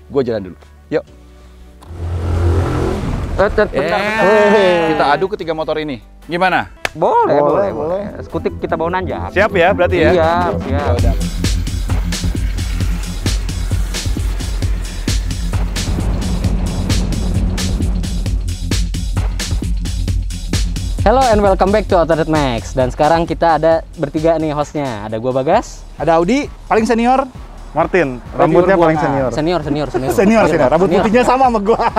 gue jalan dulu. Yuk. Kita adu ketiga motor ini. Gimana? Boleh. Skutik kita bawa nanjak. Siap ya berarti ya? Siap. Yaudah. Hello and welcome back to Autored Max. Dan sekarang kita ada bertiga nih hostnya. Ada gua Bagas. Ada Audi, paling senior. Martin, rambutnya paling senior. Senior. Rambut putihnya sama gua.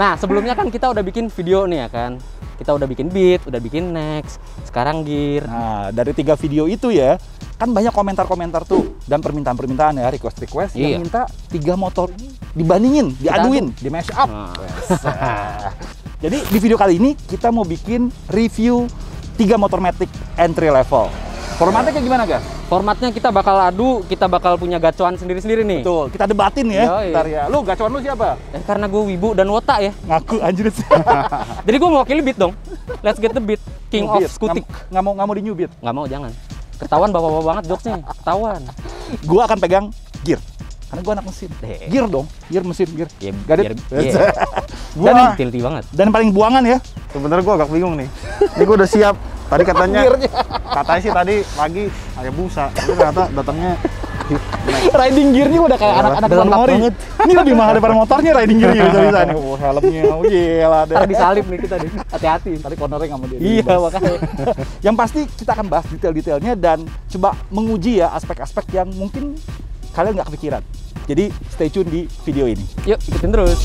Nah, sebelumnya kan kita udah bikin video nih ya kan. Kita udah bikin beat, udah bikin next, sekarang gear. Nah, dari 3 video itu ya, kan banyak komentar-komentar tuh dan permintaan-permintaan ya, request yang minta 3 motor ini dibandingin, diaduin, di mash up. Jadi di video kali ini kita mau bikin review 3 motor Matic entry level. Formatnya kayak gimana, Gas? Formatnya kita bakal adu, kita bakal punya gacuan sendiri-sendiri nih. Betul, kita debatin ya. Yoi. Ntar ya. Lu gacuan lu siapa? Karena gue wibu dan wota ya. Ngaku anjir. Jadi gue mewakili beat dong. Let's get the beat. King of Skutik. Nggak mau di new beat. Nggak mau, jangan. Ketahuan bawa-bawa banget jokesnya. Ketahuan. Gua akan pegang gear. Karena gua anak mesin. Gear dong. Gear mesin, gear. Gadet. Gua tilti banget. Dan paling buangan ya. Sebenarnya gua agak bingung nih. Ini gua udah siap. Tadi katanya sih tadi pagi Hayabusa. Tapi ternyata datangnya Riding gearnya udah kayak anak-anak Mori. Ini lebih mahal daripada motornya riding gearnya bisa nih. Oh, helmnya. Oh gila deh. Ntar disalip nih kita deh. Hati-hati. Tadi cornernya nggak mau dia. Iya, makanya. Yang pasti kita akan bahas detail-detailnya dan coba menguji ya aspek-aspek yang mungkin kalian nggak kepikiran. Jadi stay tune di video ini. Yuk, ikutin terus.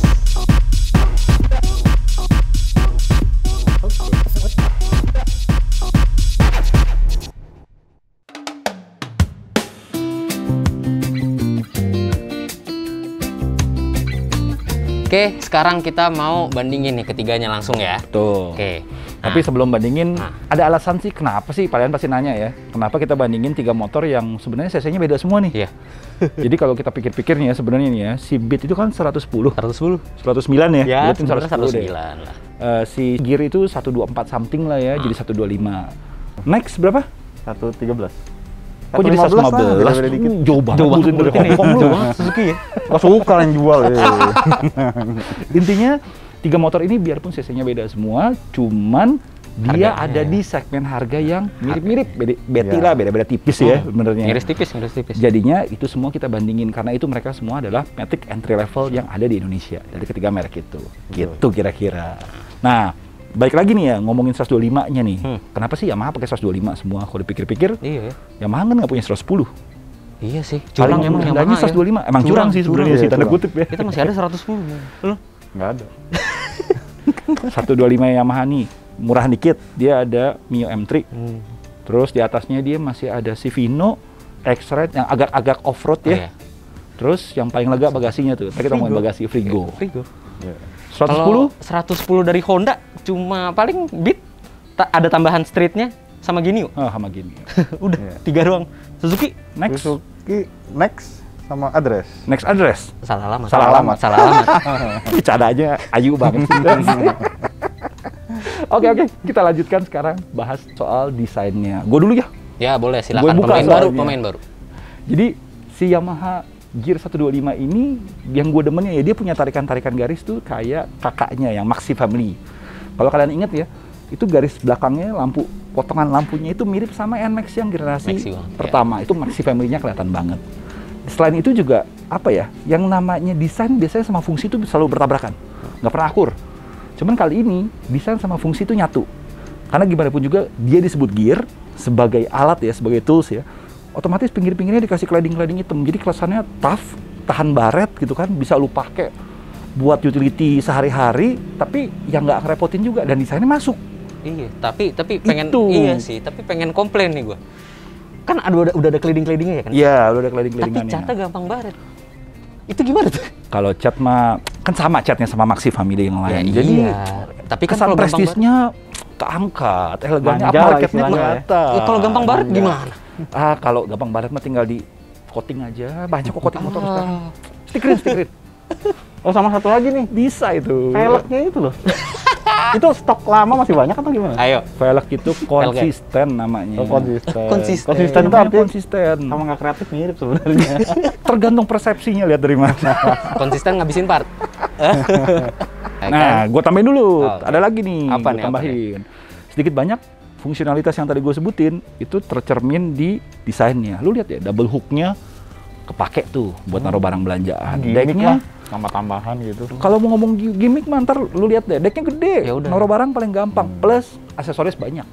Oke, sekarang kita mau bandingin nih ketiganya langsung ya. Tuh. Oke. Tapi sebelum bandingin, ada alasan sih kenapa sih kalian pasti nanya ya, kenapa kita bandingin 3 motor yang sebenarnya cc-nya beda semua nih? Iya. Jadi kalau kita pikir-pikir nih ya sebenarnya nih ya, si Beat itu kan 109 ya, Ya, berarti 110 lah. Si Gear itu 124 something lah ya, jadi 125. Next berapa? 113. Kok jadi 115? Jauh banget. Dari Hongkong lu. Suzuki ya? Gak suka yang jual ya. Intinya 3 motor ini biarpun cc-nya beda semua, cuman dia ada di segmen harga yang mirip-mirip, beda-beda tipis ya sebenarnya. Miris tipis. Jadinya itu semua kita bandingin karena itu mereka semua adalah Matic entry level yang ada di Indonesia dari ketiga merek itu. Gitu kira-kira. Nah, balik lagi nih ya ngomongin 125-nya nih. Kenapa sih Yamaha pakai 125 semua? Kalau dipikir-pikir, iya. Yamaha kan nggak punya 110. Iya sih. Curang emang Yamaha 125. Emang curang sih sebenarnya sih tanda kutip ya. Kita masih ada 110. Lu? Nggak ada. 125 Yamaha nih murah dikit, dia ada Mio M3. Terus di atasnya dia masih ada si Vino X-Ride yang agak-agak off-road ya. Iya. Terus yang paling lega bagasinya tuh. Kita ngomongin bagasi Frigo. Frigo. 110? Kalau 110 dari Honda cuma paling Beat ada tambahan streetnya sama gini. Sama gini. Udah 3 doang. Suzuki next sama address. Next address. Salah alamat. Bercandanya ayu banget. Oke, kita lanjutkan sekarang bahas soal desainnya. Gue dulu ya. Ya boleh, silakan. Pemain baru. Jadi si Yamaha Gear 125 ini yang gue demennya ya dia punya tarikan-tarikan garis tuh kayak kakaknya yang Maxi Family. Kalau kalian inget ya, itu garis belakangnya potongan lampunya itu mirip sama NMAX yang generasi pertama. Itu Maxi Family-nya kelihatan banget. Selain itu juga apa ya, yang namanya desain biasanya sama fungsi itu selalu bertabrakan, nggak pernah akur. Cuman kali ini desain sama fungsi itu nyatu. Karena gimana pun juga dia disebut gear sebagai alat ya, sebagai tools ya. Otomatis pinggir-pinggirnya dikasih cladding hitam. Jadi kelasannya tough, tahan baret gitu kan, bisa lu pakai buat utility sehari-hari, tapi yang nggak ngerepotin juga dan desainnya masuk. Iya, tapi pengen komplain nih gua. Kan udah ada cladding-claddingnya ya kan? Iya, udah ada cladding-claddingannya. Tapi catnya gampang baret. Itu gimana tuh? Kalau cat mah kan sama catnya sama Maxi Family yang lain. Ya, jadi tapi kan kesan prestisnya keangkat, elegannya marketnya kelihatan. Kalau gampang baret gimana? Kalau gampang baret mah tinggal di coating aja. Banyak kok coating motor sekarang. Stikerin. Oh, sama satu lagi nih. Bisa itu. Velgnya itu loh. Itu stok lama masih banyak atau gimana? Ayo. Velg itu konsisten namanya. Oh, konsisten. Konsisten. Konsisten itu Namanya artinya konsisten. sama nggak kreatif mirip sebenarnya. Tergantung persepsinya, lihat dari mana. Konsisten ngabisin part. Nah, gue tambahin dulu. Oh, oke. Ada lagi nih, Apa gue nih, tambahin. Sedikit banyak fungsionalitas yang tadi gue sebutin itu tercermin di desainnya. Lu lihat ya, double hooknya kepake tuh buat naruh barang belanjaan. Gimik Decknya, lah, tambah-tambahan gitu. kalau mau ngomong gimmick mah ntar lu lihat deh, decknya gede. Ya udah. Naruh barang paling gampang. Plus aksesoris banyak.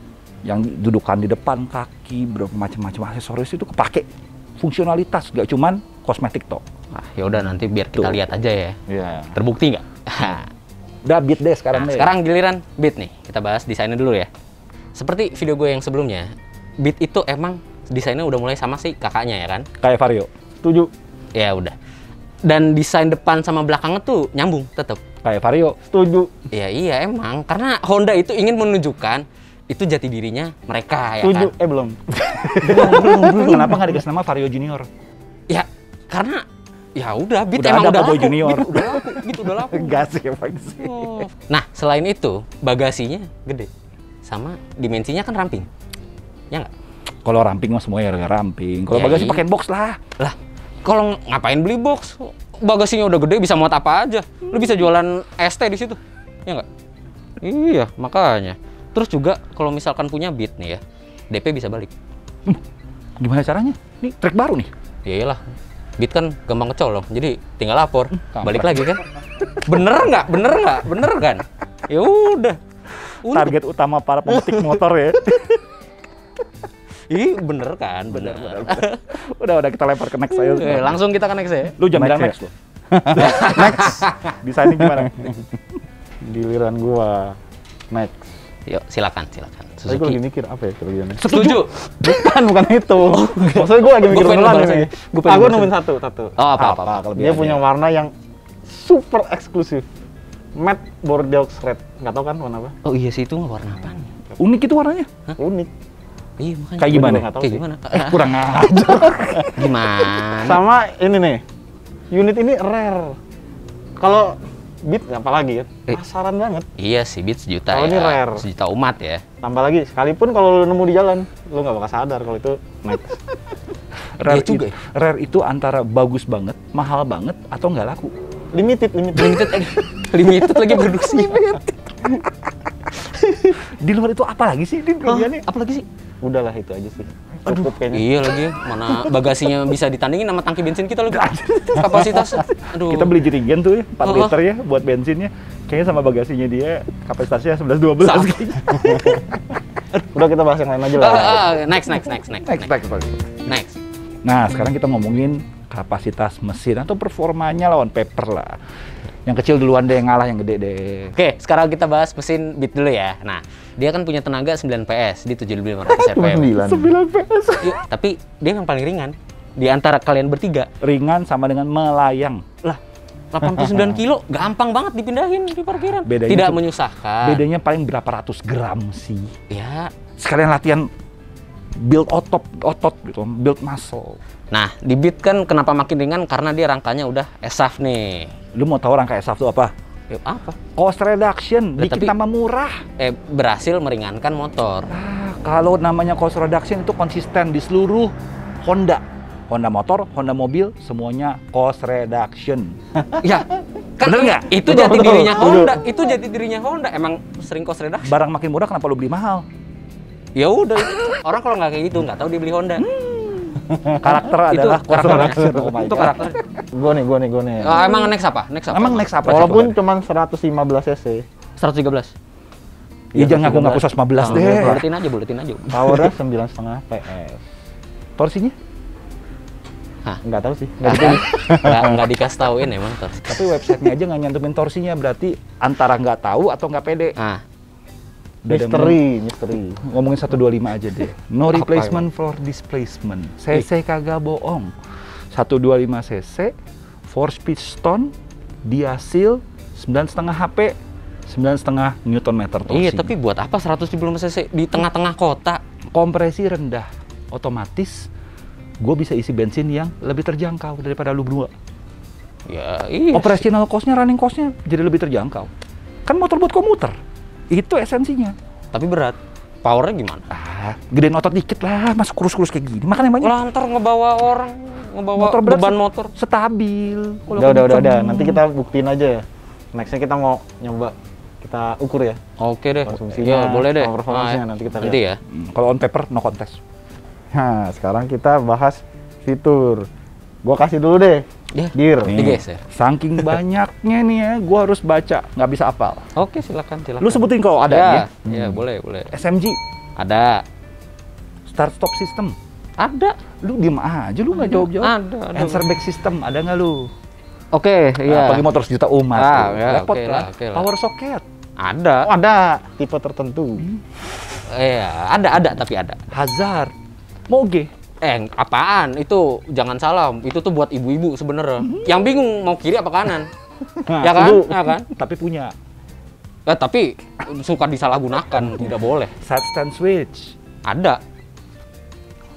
Yang dudukan di depan, kaki, berapa macam-macam aksesoris itu kepake. Fungsionalitas, gak cuman kosmetik toh. Nah, ya udah nanti biar kita Tuh. lihat aja ya. Iya. Terbukti nggak? Udah beat deh sekarang Nah, deh. sekarang giliran Beat nih. Kita bahas desainnya dulu ya. Seperti video gue yang sebelumnya, Beat itu emang desainnya udah mulai sama si kakaknya ya kan? Kayak Vario. Setuju. Ya udah. Dan desain depan sama belakangnya tuh nyambung tetap. Kayak Vario. Setuju. Ya iya emang karena Honda itu ingin menunjukkan itu jati dirinya mereka ya Setuju. kan. Belum. Kenapa nggak dikasih nama Vario Junior? Ya karena ya udah Beat Udah emang ada udah Cowboy laku. Junior. Beat udah laku, Beat udah laku. Enggak sih, emang sih. Oh. Nah, selain itu bagasinya gede. Sama dimensinya kan ramping. Ya nggak? Kalau ramping mah semuanya harga ramping. Kalau Ya, bagasi iya. pakai box lah. Lah, kalau ngapain beli box? Bagasinya udah gede bisa muat apa aja. Lu bisa jualan ST di situ. Ya nggak? Iya, makanya. Terus juga kalau misalkan punya Beat nih ya, DP bisa balik. Gimana caranya? Nih trek baru nih. Ya iyalah. Beat kan gampang kecolong, jadi tinggal lapor, kampret. balik lagi kan. Bener nggak? Bener nggak? Bener kan? Ya udah. Target utama para pemetik motor ya. Ih, bener kan? Bener. Udah kita lempar ke next aja. Langsung kita ke next ya. Lu jangan bilang Next next lo. Next. Desainnya gimana? Giliran gua. Next. Yuk, silakan. Tadi gua Suzuki. lagi mikir apa ya kelebihannya? Setuju. Bukan itu. Maksudnya gua lagi mikir Gua pengen beneran balas ini. aja. Gua pengen Aku balas nemuin aja. satu. Oh, apa? Dia punya warna yang super eksklusif. Matte Bordeaux Red. Nggak tahu kan warna apa? Oh iya sih, itu warna apaan? Unik itu warnanya. Unik. Iya, makanya. Kayak Gua gimana? juga nggak tahu Kayak sih. gimana? Kurang aja. Gimana? Sama ini nih. Unit ini rare. Kalau Beat apa lagi ya? Pasaran banget. Iya sih, Beat sejuta Kalau ya. ini rare. Sejuta umat ya. Tambah lagi, sekalipun kalau lu nemu di jalan, lu nggak bakal sadar kalau itu next. Rare, Iya juga itu, rare itu antara bagus banget, mahal banget, atau nggak laku. Limited. Limited lagi produksi. Di luar itu apa lagi sih? Ini kelebihannya. Apalagi sih? Udahlah itu aja sih. Cukup kayaknya. Iya lagi, mana bagasinya bisa ditandingin sama tangki bensin kita lagi. Kapasitas. Aduh. Kita beli jerigen tuh ya, 4 Oh. liter ya buat bensinnya. Kayaknya sama bagasinya dia kapasitasnya 11-12 Sama. kayaknya. Udah kita bahas yang lain aja lah. Next. Next. Nah, sekarang kita ngomongin kapasitas mesin atau performanya lawan paper lah. Yang kecil duluan deh, yang ngalah yang gede deh. Oke, sekarang kita bahas mesin Beat dulu ya. Nah, dia kan punya tenaga 9 PS di 7500 rpm. 9. 9 PS. Iya, tapi dia yang paling ringan di antara kalian bertiga. Ringan sama dengan melayang. Lah, 89 kilo gampang banget dipindahin di parkiran. Bedanya Tidak tuh- menyusahkan. Bedanya paling berapa ratus gram sih. Ya. Sekalian latihan build otot gitu, build muscle. Nah, di Beat kan kenapa makin ringan karena dia rangkanya udah ESAF nih. Lu mau tahu rangka SAF itu apa? Ya, apa? Cost reduction, Lah, dikit tapi- tambah murah. Berhasil meringankan motor. Kalau namanya cost reduction itu konsisten di seluruh Honda. Honda motor, Honda mobil, semuanya cost reduction. Ya, kan Bener nggak? itu Betul, jati betul, dirinya betul. Honda. Itu jati dirinya Honda. Emang sering cost reduction. Barang makin murah, kenapa lu beli mahal? Ya udah, orang kalau nggak kayak gitu nggak tahu dia beli Honda. Karakter Itu adalah cost karakternya. reduction. Oh my Itu God. karakter. Gue nih. Emang next apa? Next apa? Emang next apa? Walaupun coba? cuma 115 cc. 113. Ya jangan ngaku-ngaku 115 deh. Buletin aja. Powernya 9,5 PS. Torsinya? Nggak tahu sih. Nggak ditulis. Nggak dikasih tauin emang terus. Tapi websitenya aja nggak nyantumin torsinya, berarti antara nggak tahu atau nggak pede. Nah, Udah ada Misteri. ngomongin 125 aja deh. No Apa replacement for displacement. CC kagak bohong. 125 cc, force piston, diasil, 9,5 HP, 9,5 Newton meter torsi. iya tapi buat apa 175 cc di tengah-tengah kota? Kompresi rendah, otomatis gue bisa isi bensin yang lebih terjangkau daripada lu berdua. Ya iya. Operational cost-nya, running cost-nya jadi lebih terjangkau. Kan motor buat komuter. Itu esensinya. Tapi berat. Powernya gimana? Gedein otot dikit lah, masa kurus-kurus kayak gini. Makanya banyak. Lantar ngebawa orang, ngebawa Motor berat beban motor. stabil. Kalau Udah. kenceng. Nanti kita buktiin aja ya. Nextnya kita mau nyoba, kita ukur ya. Oke deh. Konsumsinya, Ya, boleh deh. sama performance-nya nanti kita Nanti lihat. ya. Kalau on paper, no contest. Nah, sekarang kita bahas fitur. Gua kasih dulu deh. Ya. Gear. Nih. Digeser. Saking banyaknya nih ya, gua harus baca, nggak bisa hafal. Oke, silakan. Lu sebutin kalau ada Ya, ya. ya boleh. SMG, Ada. start stop system. Ada. Lu diem aja, lu nggak jawab-jawab. Ada. Answer back system, ada nggak lu? Oke, iya. Apalagi motor sejuta umat. Ah, tuh. ya, Repot oke kan? lah, oke lah. Power socket, Ada. Oh, ada tipe tertentu. Iya, ada tapi ada. hazard, moge. Apaan? Itu jangan salah. Itu tuh buat ibu-ibu sebenarnya. Yang bingung mau kiri apa kanan. Nah, Ya kan? setuju. Ya kan? Tapi punya Tapi suka disalahgunakan, tidak boleh. side stand switch. Ada.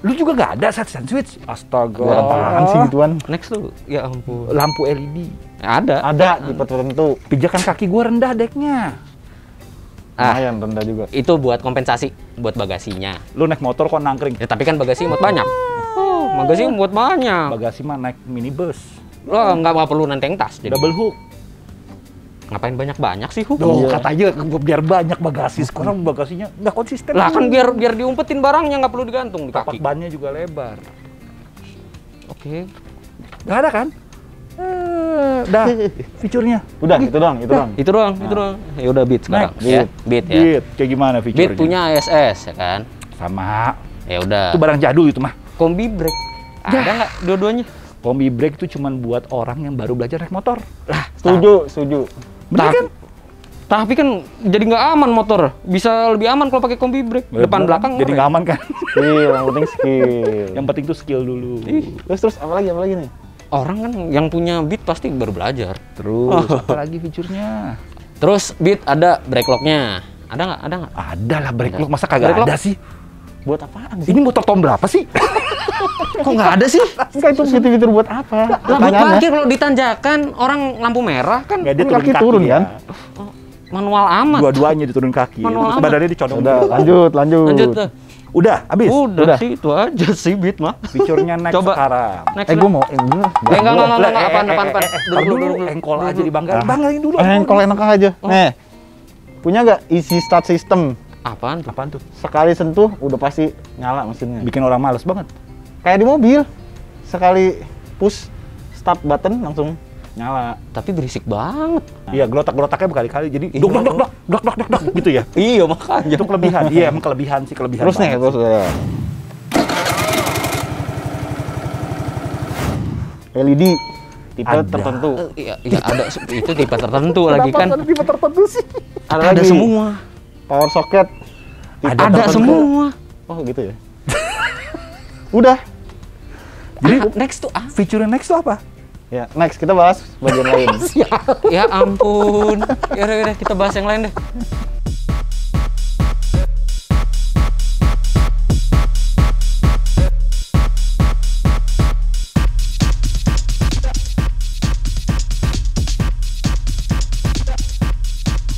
Lu juga nggak ada side stand switch? Astaga. Buat apaan sih gituan? Next tuh. Ya ampun. Lampu LED. Ada. Ada tipe tertentu. Pijakan kaki gua rendah deknya. Lumayan rendah juga. Itu buat kompensasi buat bagasinya. Lu naik motor kok nangkring. Ya, tapi kan bagasi muat banyak. Oh, bagasi muat banyak. Bagasi mah naik minibus. Lo nggak perlu nenteng tas. Jadi Double hook. ngapain banyak-banyak sih, Hu? Duh, Iya. katanya biar banyak bagasi. Sekarang bagasinya nggak konsisten. Lah kan biar diumpetin barangnya, nggak perlu digantung di tapak kaki. bannya juga lebar. Oke. Nggak ada kan? Dah, fiturnya. Udah, itu doang. Itu doang. Ya udah Beat sekarang. Next. Ya, Beat ya. Beat, kayak gimana fiturnya? Beat punya ISS ya kan. Sama. Ya udah. Itu barang jadul itu mah. Kombi brake. Ada nggak dua-duanya? Kombi brake itu cuman buat orang yang baru belajar naik motor. Setuju. Bener Tapi- kan? Tapi kan jadi nggak aman motor. Bisa lebih aman kalau pakai kombi brake. Depan belakang jadi nggak aman kan? Skill, yang penting skill. Yang penting tuh skill dulu. Terus apa lagi nih? Orang kan yang punya Beat pasti baru belajar. Terus apa lagi fiturnya? Terus Beat ada brake lock-nya. Ada nggak? Ada lah brake lock, masa kagak Brake lock? ada sih? Buat apaan sih? Ini motor tahun berapa sih? Kok nggak ada sih? Enggak, itu fitur-fitur buat apa? Lah buat Pertanyaannya. parkir kalau ditanjakan orang lampu merah kan Nggak, dia Kan kaki turun, ya. kan? manual amat. Dua-duanya diturun kaki. Manual Terus amat. badannya dicodong. Udah, lanjut. Lanjut tuh. Udah, habis. Udah sih itu aja sih Beat mah. Fiturnya next Coba. sekarang. Next. Gue mau bener. Enggak, apaan. Ntar dulu, engkol aja dibanggain. Banggain dulu. Kalau enak aja. Nih. Punya nggak easy start system? Apaan tuh? Apaan tuh? Sekali sentuh udah pasti nyala mesinnya. Bikin orang males banget. Kayak di mobil. Sekali push start button langsung nyala. Tapi berisik banget. Iya, gelotak-gelotaknya berkali-kali. Jadi Iya. dok gitu ya. Iya makanya. Itu kelebihan. Iya, emang kelebihan sih, kelebihan. Terus nih, banget terus sih. ya. LED tipe Ada. tertentu. Iya ada itu tipe tertentu lagi kan. Kenapa ada tipe tertentu sih? Ada Ada lagi semua. power socket. Tipe Ada tertentu. semua. Oh gitu ya. Udah. Jadi Next tuh fiturnya next tuh apa? Ya, next kita bahas bagian lain. ya ampun. Ya udah kita bahas yang lain deh.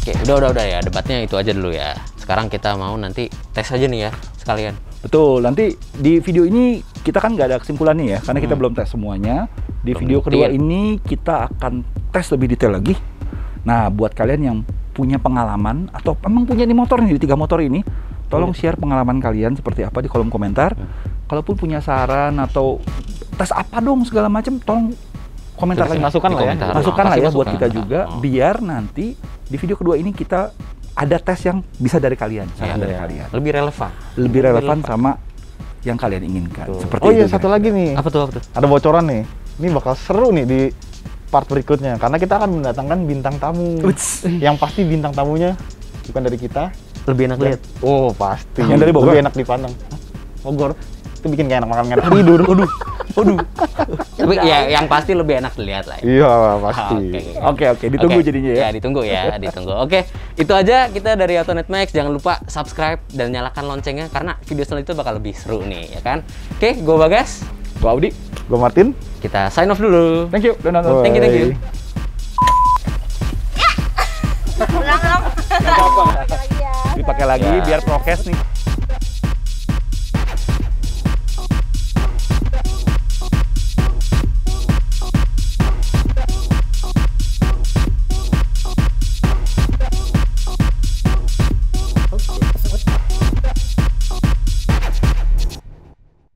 Oke, udah ya, debatnya itu aja dulu ya. Sekarang kita mau nanti tes aja nih ya, sekalian. Betul, nanti di video ini kita kan nggak ada kesimpulannya ya, karena kita belum tes semuanya. Di Belum video kedua buktiin. ini kita akan tes lebih detail lagi. Nah, buat kalian yang punya pengalaman atau memang punya di motor nih, di 3 motor ini, tolong share pengalaman kalian seperti apa di kolom komentar. Kalaupun punya saran atau tes apa dong segala macam, tolong komentar lagi. Masukan Di lah ya. komentar. Masukan lah Pasti ya buat masukan. kita juga, Oh. biar nanti di video kedua ini kita ada tes yang bisa dari kalian, saran Iya, dari iya. kalian. Lebih relevan. Lebih relevan sama yang kalian inginkan. Seperti Oh iya, itu, satu guys. lagi nih. Apa tuh? Ada bocoran nih. Ini bakal seru nih di part berikutnya karena kita akan mendatangkan bintang tamu. Uts. Yang pasti bintang tamunya bukan dari kita. Lebih enak lihat. Oh, pasti. Yang dari Bogor? Lebih enak dipandang. Bogor. Itu bikin kayak enak makan, enak tidur. Waduh. Tapi ya yang pasti lebih enak dilihat lah ya. Iya, pasti. Oke, ditunggu Oke. jadinya ya. Ya, ditunggu ya, ditunggu. Oke, itu aja kita dari Autonet Max. Jangan lupa subscribe dan nyalakan loncengnya karena video selanjutnya bakal lebih seru nih, ya kan? Oke, gue Bagas. Gua Audi. Gue Martin. Kita sign off dulu. Thank you udah nonton. Thank you. Bye. Ulang. pakai lagi Ya. biar prokes nih.